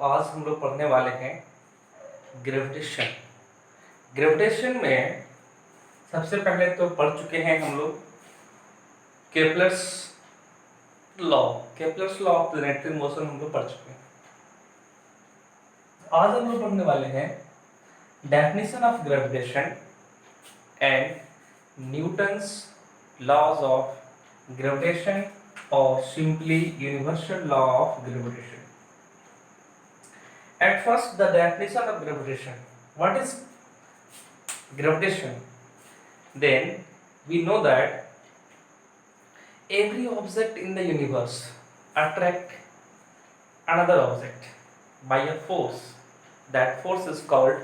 आज हम लोग पढ़ने वाले हैं ग्रेविटेशन। ग्रेविटेशन में सबसे पहले तो पढ़ चुके हैं हम लोग Kepler's law. Kepler's law of planetary motion हम लोग पढ़ चुके हैं। आज हम लोग पढ़ने वाले हैं definition of gravitation and Newton's laws of gravitation और simply universal law of gravitation. At first, the definition of gravitation. What is gravitation? Then we know that every object in the universe attract another object by a force. That force is called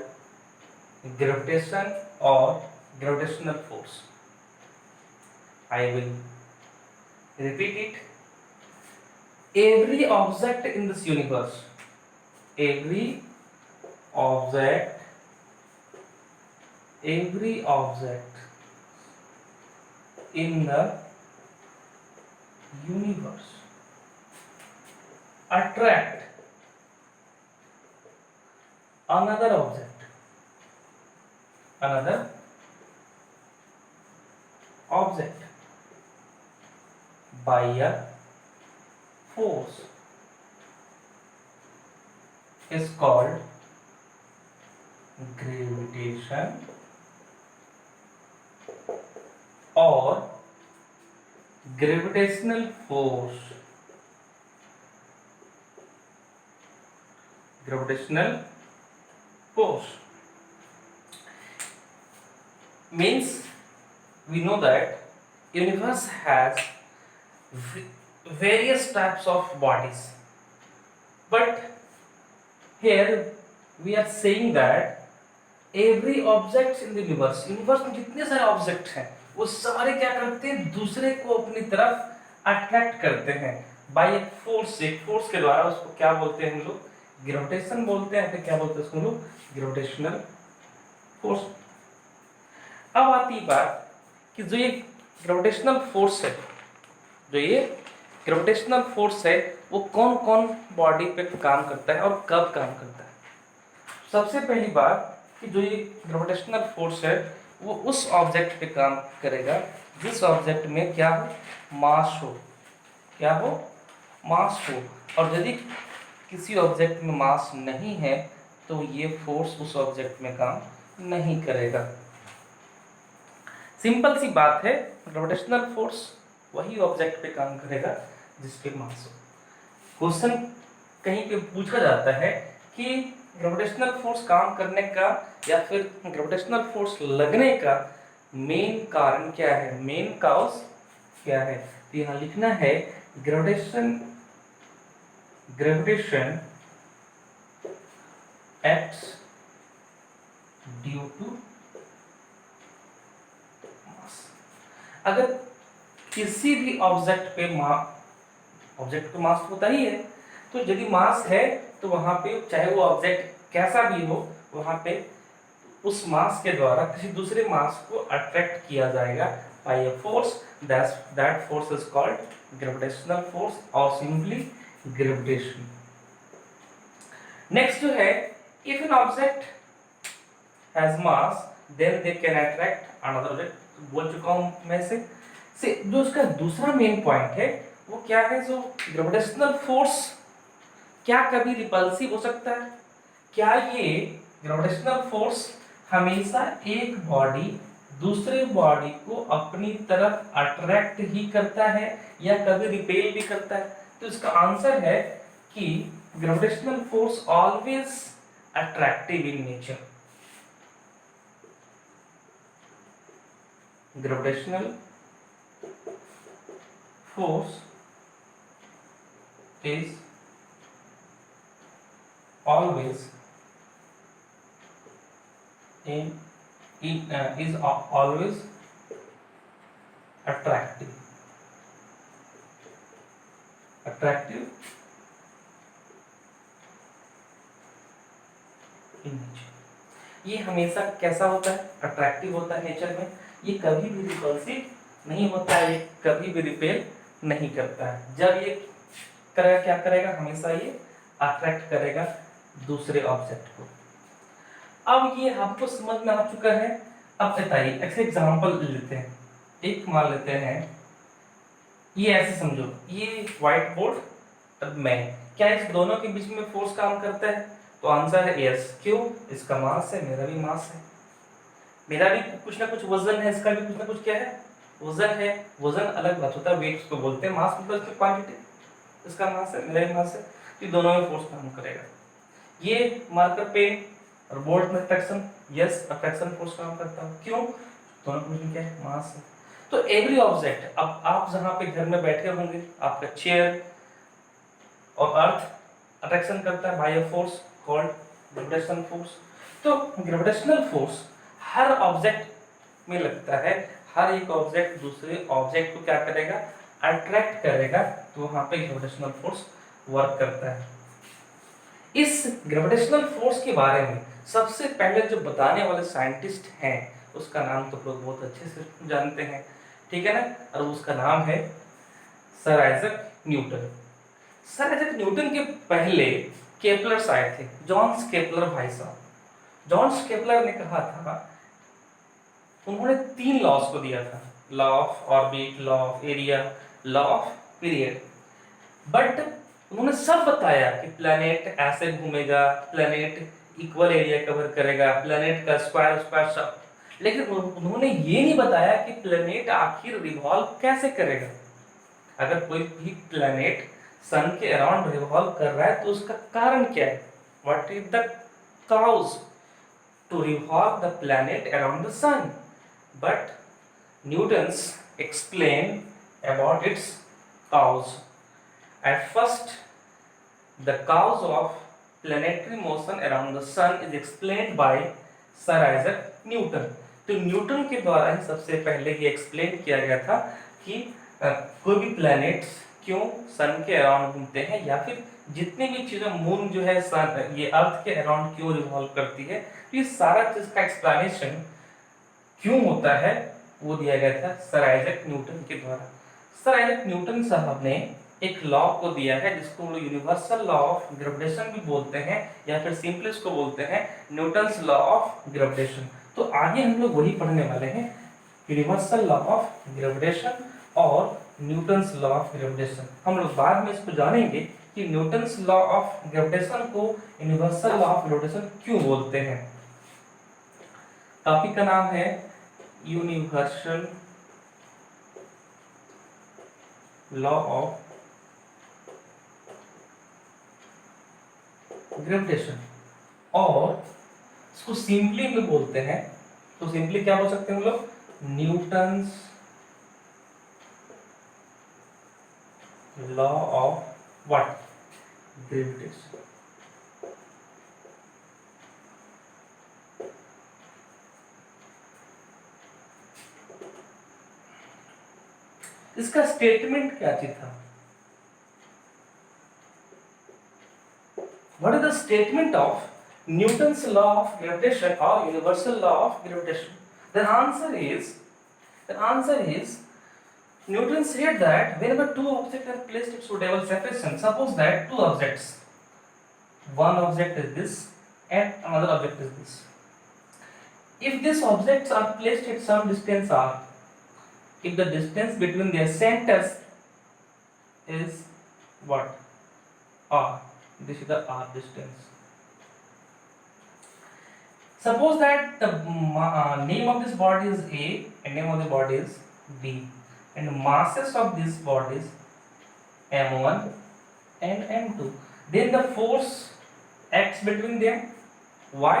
gravitation or gravitational force. I will repeat it. Every object in this universe, every object in the universe attract another object by a force is called gravitation or gravitational force. Gravitational force means we know that universe has various types of bodies, but here we are saying that every object in the universe में जितने सारे object हैं वो सारे क्या करते हैं, दूसरे को अपनी तरफ अट्रैक्ट करते हैं बाय एक फोर्स के द्वारा। उसको क्या बोलते हैं हम लोग, ग्रेविटेशन बोलते हैं। फिर क्या बोलते हैं उसको हम लोग, ग्रेविटेशनल फोर्स। अब आती बात कि जो ये ग्रेविटेशनल फोर्स है वो कौन कौन बॉडी पे काम करता है और कब काम करता है। सबसे पहली बात कि जो ये ग्रेविटेशनल फोर्स है वो उस ऑब्जेक्ट पे काम करेगा जिस ऑब्जेक्ट में क्या हो, मास हो। और यदि किसी ऑब्जेक्ट में मास नहीं है तो ये फोर्स उस ऑब्जेक्ट में काम नहीं करेगा। सिंपल सी बात है, ग्रेविटेशनल फोर्स वही ऑब्जेक्ट पे काम करेगा जिस पे मास हो। क्वेश्चन कहीं पे पूछा जाता है कि ग्रेविटेशनल फोर्स काम करने का या फिर ग्रेविटेशनल फोर्स लगने का मेन कारण क्या है, मेन कॉज क्या है। तो यहाँ लिखना है gravitation acts due to mass. अगर किसी भी ऑब्जेक्ट पे मास होता ही है, तो यदि मास है तो वहां पे चाहे वो ऑब्जेक्ट कैसा भी हो, वहां पे उस मास के द्वारा किसी दूसरे मास को अट्रैक्ट किया जाएगा by a force. That force is called gravitational force और सिंपली ग्रेविटेशन। नेक्स्ट जो है, if an object has mass then they can attract another object. बोल चुका हूं मैं से जो उसका दूसरा मेन पॉइंट है वो क्या है, जो ग्रेविटेशनल फोर्स क्या कभी रिपल्सिव हो सकता है? क्या ये ग्रेविटेशनल फोर्स हमेशा एक बॉडी दूसरे बॉडी को अपनी तरफ अट्रैक्ट ही करता है या कभी रिपेल भी करता है? तो इसका आंसर है कि gravitational force always attractive in nature. Gravitational force is always always attractive in nature। ये हमेशा कैसा होता है, अट्रैक्टिव होता है नेचर में। ये कभी भी रिपल्सिव नहीं होता है, ये कभी भी रिपेल नहीं करता है। जब ये करेगा क्या करेगा, हमेशा ये अट्रैक्ट करेगा दूसरे ऑब्जेक्ट को। अब ये आपको समझ में आ चुका है। अब बताइए एक एग्जांपल लेते हैं, एक मान लेते हैं ये ऐसे समझो, ये व्हाइट बोर्ड और मैं, क्या इस दोनों के बीच में फोर्स काम करता है? तो आंसर है यस। क्यों? इसका मास है, मेरा भी मास है, मेरा भी कुछ ना कुछ वजन है, इसका भी कुछ ना कुछ क्या है, वजन है। वजन अलग बात होता है, वेट उसको बोलते हैं, मास मतलब इसकी क्वांटिटी, इसका मास है, मेरा भी मास है, तो दोनों में फोर्स काम करेगा। ये मार्कर पेन और बोल्ट में अट्रैक्शन, यस अट्रैक्शन फोर्स काम करता है। क्यों? दोनों के बीच में क्या है, मास है। तो एवरी ऑब्जेक्ट, अब आप जहां पे घर में बैठे होंगे, आपका चेयर और अर्थ अट्रैक्शन करता है by a force called gravitational force. तो ग्रेविटेशनल फोर्स हर ऑब्जेक्ट में लगता है, हर एक ऑब्जेक्ट दूसरे ऑब्जेक्ट को क्या करेगा, अट्रैक्ट करेगा, तो वहां पे ग्रेविटेशनल फोर्स वर्क करता है। इस ग्रेविटेशनल फोर्स के बारे में सबसे पहले जो बताने वाले साइंटिस्ट हैं उसका नाम तो लोग बहुत अच्छे से जानते हैं, ठीक है ना, और उसका नाम है sir Isaac Newton. Sir Isaac Newton के पहले केपलर्स आए थे, जॉन केपलर भाई साहब। जॉन केपलर ने कहा था, उन्होंने 3 लॉस को दिया था, law of orbit, law of area, law of period. But उन्होंने सब बताया कि प्लैनेट ऐसे घूमेगा, प्लैनेट इक्वल एरिया कवर करेगा, प्लैनेट का स्क्वायर स्क्वायर सब, लेकिन उन्होंने ये नहीं बताया कि प्लैनेट आखिर रिवॉल्व कैसे करेगा। अगर कोई भी प्लैनेट सन के अराउंड रिवॉल्व कर रहा है तो उसका कारण क्या है, what is the cause to revolve the planet around the sun. But Newton's explain about its cause. At first, the cause of planetary motion around the sun is explained by Sir Isaac Newton. तो Newton के द्वारा ही सबसे पहले ये explain किया गया था कि कोई भी प्लैनेट्स क्यों सन के अराउंड घूमते हैं, या फिर जितनी भी चीजें, मून जो है सन ये अर्थ के अराउंड क्यों रिवॉल्व करती है, तो ये सारा चीज का एक्सप्लेनेशन क्यों होता है वो दिया गया था सर आइजैक न्यूटन के द्वारा। सर आइजैक न्यूटन साहब ने एक लॉ को दिया है जिसको हम लोग यूनिवर्सल लॉ ऑफ ग्रेविटेशन भी बोलते हैं, या फिर सिंपली इसको बोलते हैं न्यूटन्स लॉ ऑफ ग्रेविटेशन। तो आगे हम लोग वही पढ़ने वाले हैं, यूनिवर्सल लॉ ऑफ ग्रेविटेशन और न्यूटन्स लॉ ऑफ ग्रेविटेशन। हम लोग बाद में इसको जानेंगे कि न्यूटन्स लॉ ऑफ ग्रेविटेशन को यूनिवर्सल लॉ ऑफ ग्रेविटेशन क्यों बोलते हैं। टॉपिक का नाम है यूनिवर्सल लॉ ऑफ ग्रेविटेशन, और इसको सिंपली में बोलते हैं, तो सिंपली क्या बोल सकते हैं हम लोग, Newton's law of what, gravitation. इसका स्टेटमेंट क्या चीज था, what is the statement of Newton's law of gravitation or universal law of gravitation? The answer is Newton said that whenever two objects are placed at suitable separation, suppose that two objects, one object is this and another object is this, if these objects are placed at some distance r, if the distance between their centers is what, r, this is the r distance. Suppose that the name of this body is A and name of the body is B, and masses of these bodies m1 and m2, then the force acts between them. Why?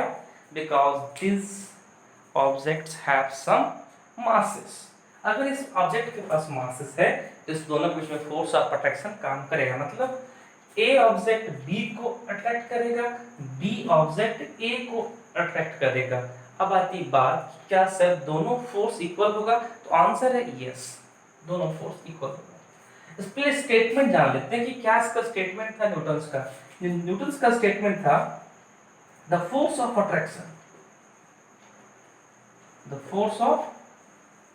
Because these objects have some masses. अगर इस object के पास masses है तो इस दोनों के बीच में force of attraction काम करेगा, मतलब ए ऑब्जेक्ट बी को अट्रैक्ट करेगा, बी ऑब्जेक्ट ए को अट्रैक्ट करेगा। अब आती बात, क्या सर दोनों फोर्स इक्वल होगा, तो आंसर है यस, दोनों फोर्स इक्वल होगा। इस पे स्टेटमेंट जान लेते हैं कि क्या इसका स्टेटमेंट था न्यूटन्स का। न्यूटन्स का स्टेटमेंट था the force of attraction, the force of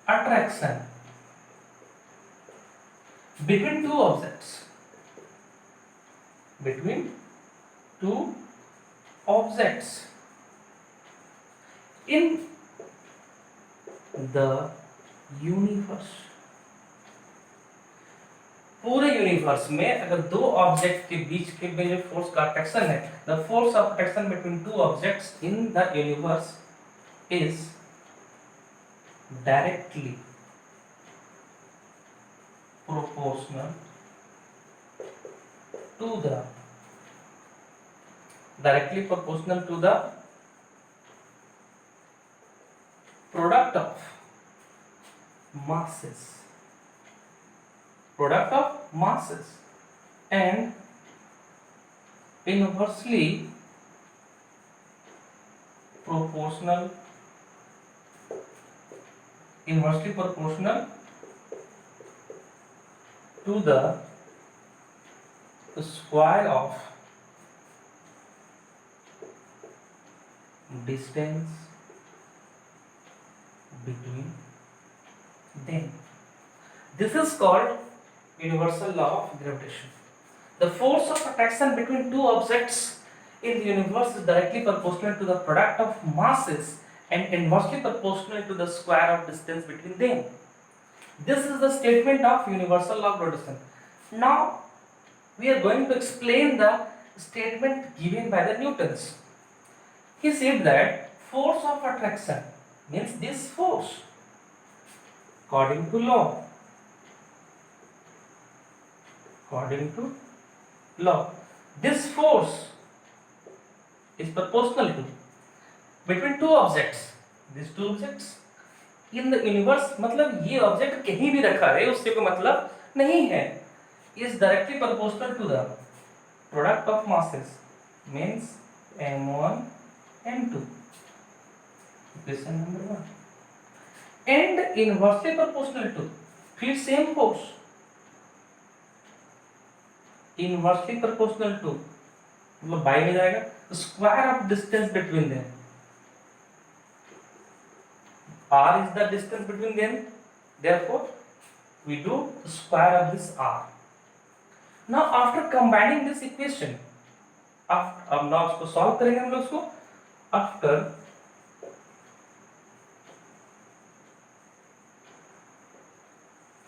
attraction between two objects, between two objects is equal to 1 + objects in the universe, पूरे यूनिवर्स में अगर दो ऑब्जेक्ट के बीच के में जो फोर्स का अट्रैक्शन है, the force of attraction between two objects in the universe is directly proportional to the product of masses, and inversely proportional to the square of distance between them. This is called universal law of gravitation. The force of attraction between two objects in the universe is directly proportional to the product of masses and inversely proportional to the square of distance between them. This is the statement of universal law of gravitation. Now we are going to explain the statement given by the Newtons. He said that force of attraction means this force according to law, this force is proportional to between two objects, these two objects in the universe, मतलब ये object कहीं भी रखा है उससे कोई मतलब नहीं है, is directly proportional to the product of masses means m1 m2, equation number 1, and inversely proportional to फिर same force inversely proportional to मतलब बाई में जाएगा square of distance between them, r is the distance between them, therefore we do square of this r. Now after combining this equation, अब now इसको solve करेंगे हम लोग इसको, after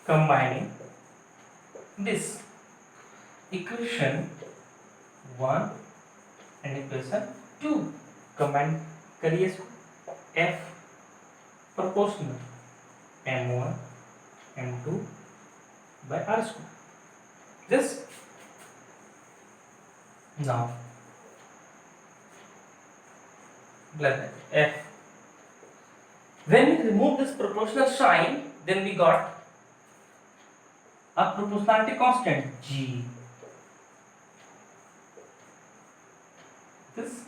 combining this equation 1 and equation 2, combine करिए इसको, f proportional m1 m2 by r square. This now let f, when we remove this proportional sign, then we got a proportionality constant g. This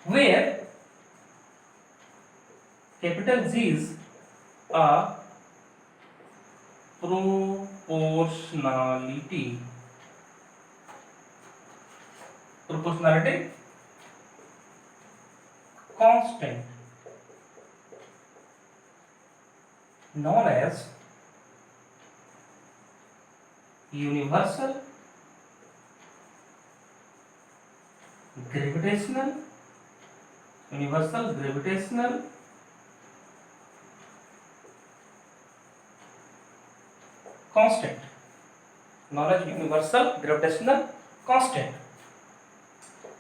where capital G is a proportionality constant known as universal gravitational constant, known as universal gravitational constant,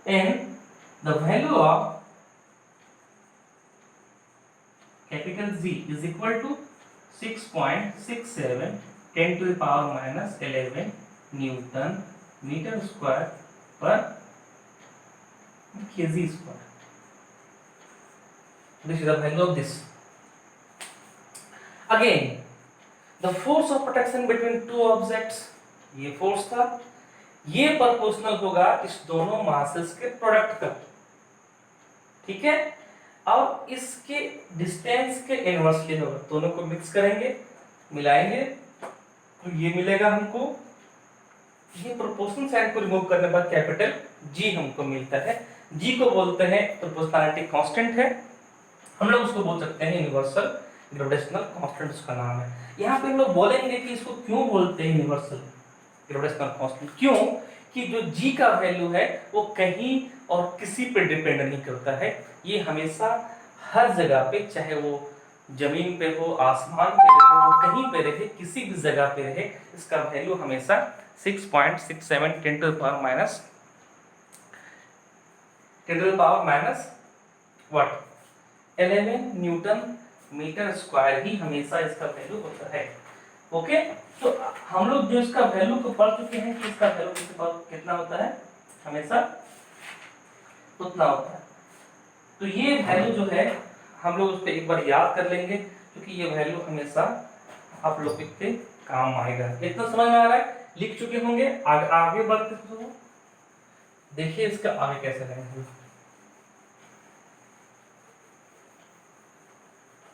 and the value of capital Z is equal to 6.67 10 to the power minus 11 Newton meter square per kg square. This is the value of this. Again, the force of attraction between two objects, ये force था, ये proportional होगा इस दोनों masses के product का, ठीक है, और इसके डिस्टेंस के इनवर्सली होगा, दोनों को मिक्स करेंगे, मिलाएंगे तो ये मिलेगा हमको, ये प्रोपोर्शनल साइन को रिमूव करने के बाद कैपिटल जी हमको मिलता है, जी को बोलते हैं प्रोपोर्शनलिटी कांस्टेंट है, हम लोग उसको बोल सकते हैं यूनिवर्सल ग्रेविटेशनल कांस्टेंट, उसका नाम है। यहाँ पे हम लोग बोलेंगे कि इसको क्यों बोलते हैं यूनिवर्सल ग्रेविटेशनल कांस्टेंट, क्यों? कि जो g का वैल्यू है वो कहीं और किसी पे डिपेंड नहीं करता है, ये हमेशा हर जगह पे, चाहे वो जमीन पे हो, आसमान पे रहे, वो कहीं पे रहे, किसी भी जगह पे रहे, इसका वैल्यू हमेशा 6.67 10 to the power minus what 11 newton metre square ही हमेशा इसका वैल्यू होता है। ओके, तो हम लोग जो इसका वैल्यू को पढ़ चुके हैं कि इसका वैल्यू कितना होता है, हमेशा उतना होता है। तो ये वैल्यू जो है हम लोग उस पर एक बार याद कर लेंगे, क्योंकि ये वैल्यू हमेशा आप लोग के काम आएगा। इतना समझ में आ रहा है, लिख चुके होंगे। आगे बढ़ते तो देखिए इसका आगे कैसे रहेंगे।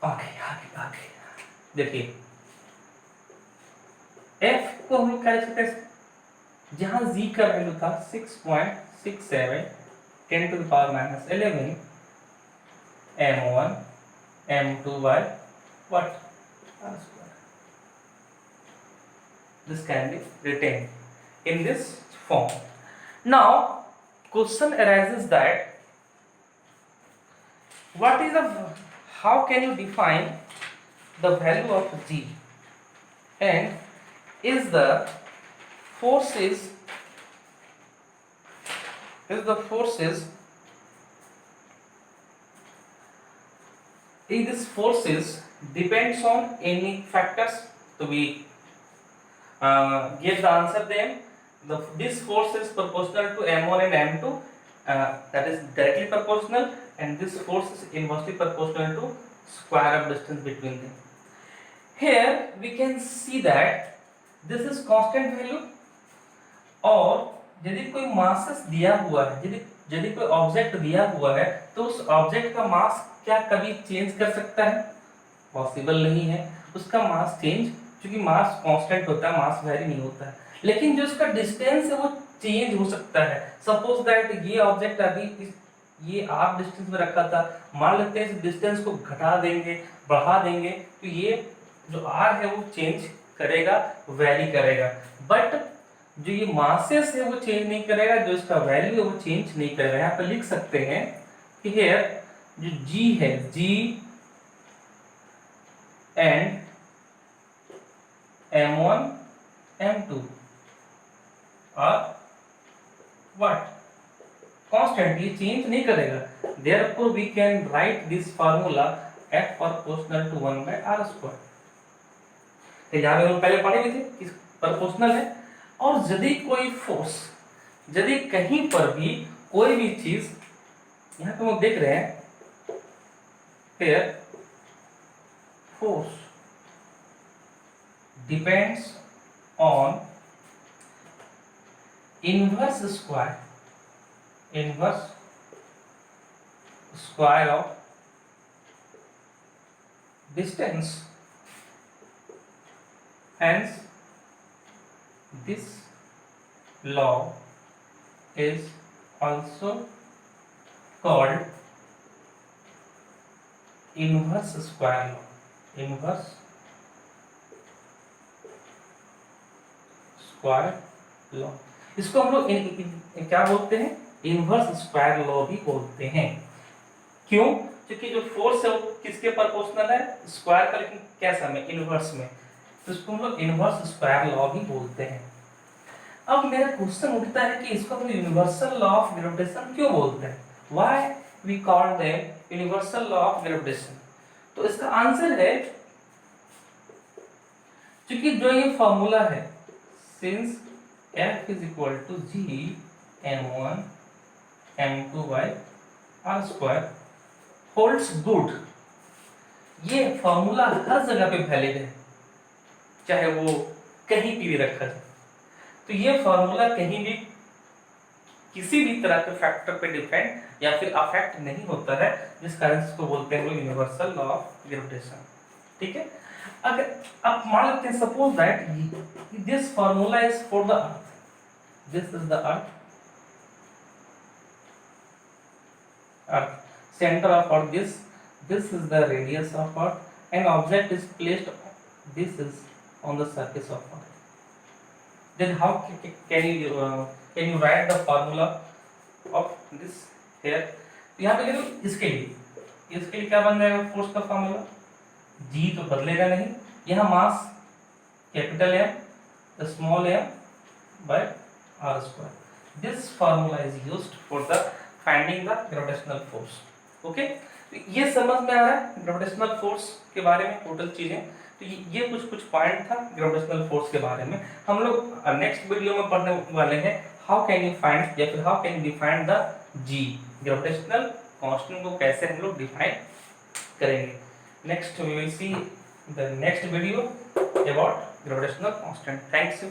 आगे आगे आगे देखिए, f को हम लोग क्या लिख सकते हैं, जहां g का वैल्यू था 6.67 10 to the power -11 m1 m2 by what r square. This can be written in this form. Now question arises that what is the, how can you define the value of g, and is the forces if this forces depends on any factors, to be give the answer them. This force is proportional to m1 and m2, that is directly proportional, and this force is inversely proportional to square of distance between them. Here we can see that this is constant value, और यदि कोई मास दिया हुआ है, यदि कोई object दिया हुआ है, तो उस ऑब्जेक्ट का मास क्या कभी चेंज कर सकता है? पॉसिबल नहीं है। उसका मास चेंज, क्योंकि मास कांस्टेंट होता है, मास वेरी नहीं होता है। लेकिन जो इसका डिस्टेंस है वो चेंज हो सकता है। सपोज दैट ये ऑब्जेक्ट अभी ये r डिस्टेंस में रखा था, मान लेते हैं इस डिस्टेंस को घटा देंगे, बढ़ा देंगे, तो ये जो r है वो चेंज करेगा, वेरी करेगा। बट जो ये मासेस है वो चेंज नहीं करेगा, जो इसका वैल्यू है वो चेंज नहीं करेगा। यहाँ पे लिख सकते हैं कि हियर जो g है, g एंड m1 m2 और व्हाट कांस्टेंट, ये चेंज नहीं करेगा। Therefore we can write this formula f proportional to 1 by r square. तो यहाँ पे हम पहले पढ़े भी थे कि प्रोपोर्शनल है, और यदि कोई फोर्स, यदि कहीं पर भी कोई भी चीज, यहाँ पे हम देख रहे हैं here force depends on inverse square of distance, hence this law is also called inverse square law. Inverse square law, इसको हम लोग क्या बोलते हैं? इनवर्स स्क्वायर लॉ भी बोलते हैं। क्यों? क्योंकि जो फोर्स है वो किसके प्रोपोर्शनल है? स्क्वायर का, लेकिन कैसा में? इनवर्स में। तो इसको हम लोग इनवर्स स्क्वायर लॉ भी बोलते हैं। अब मेरा क्वेश्चन उठता है कि इसको हम यूनिवर्सल लॉ ऑफ ग्रेविटेशन क्यों बोलते हैं? Why we call them universal law of gravitation? तो इसका आंसर है, क्योंकि जो ये फॉर्मूला है, since F is equal to G m1 m2 by r square holds good, ये फॉर्मूला हर जगह पे वैलिड है, चाहे वो कहीं भी रखा जाए। तो ये फॉर्मूला कहीं भी किसी भी तरह के फैक्टर पे डिपेंड या फिर अफेक्ट नहीं होता है, जिस कारण इसको बोलते हैं लोग यूनिवर्सल लॉ ऑफ ग्रेविटेशन। ठीक है, अगर आप मान लेते हैं suppose that this formula is for the earth, this is the earth center of earth, this is the radius of earth, an object is placed, this is on the surface of earth. then how can you write the formula of this here? यहाँ पे देखो इसके लिए क्या बन जाएगा force का formula, जी तो बदलेगा नहीं, यहाँ mass capital M small m by r square. This formula is used for the finding the gravitational force. Okay, तो ये समझ में आ रहा है ग्रेविटेशनल फोर्स के बारे में टोटल चीजें। तो ये कुछ पॉइंट था ग्रेविटेशनल फोर्स के बारे में। हम लोग नेक्स्ट वीडियो में पढ़ने वाले हैं हाउ कैन यू फाइंड या फिर how can you define the G, gravitational constant को कैसे हम लोग डिफाइन करेंगे। Next we will see the next video about gravitational constant. Thanks you.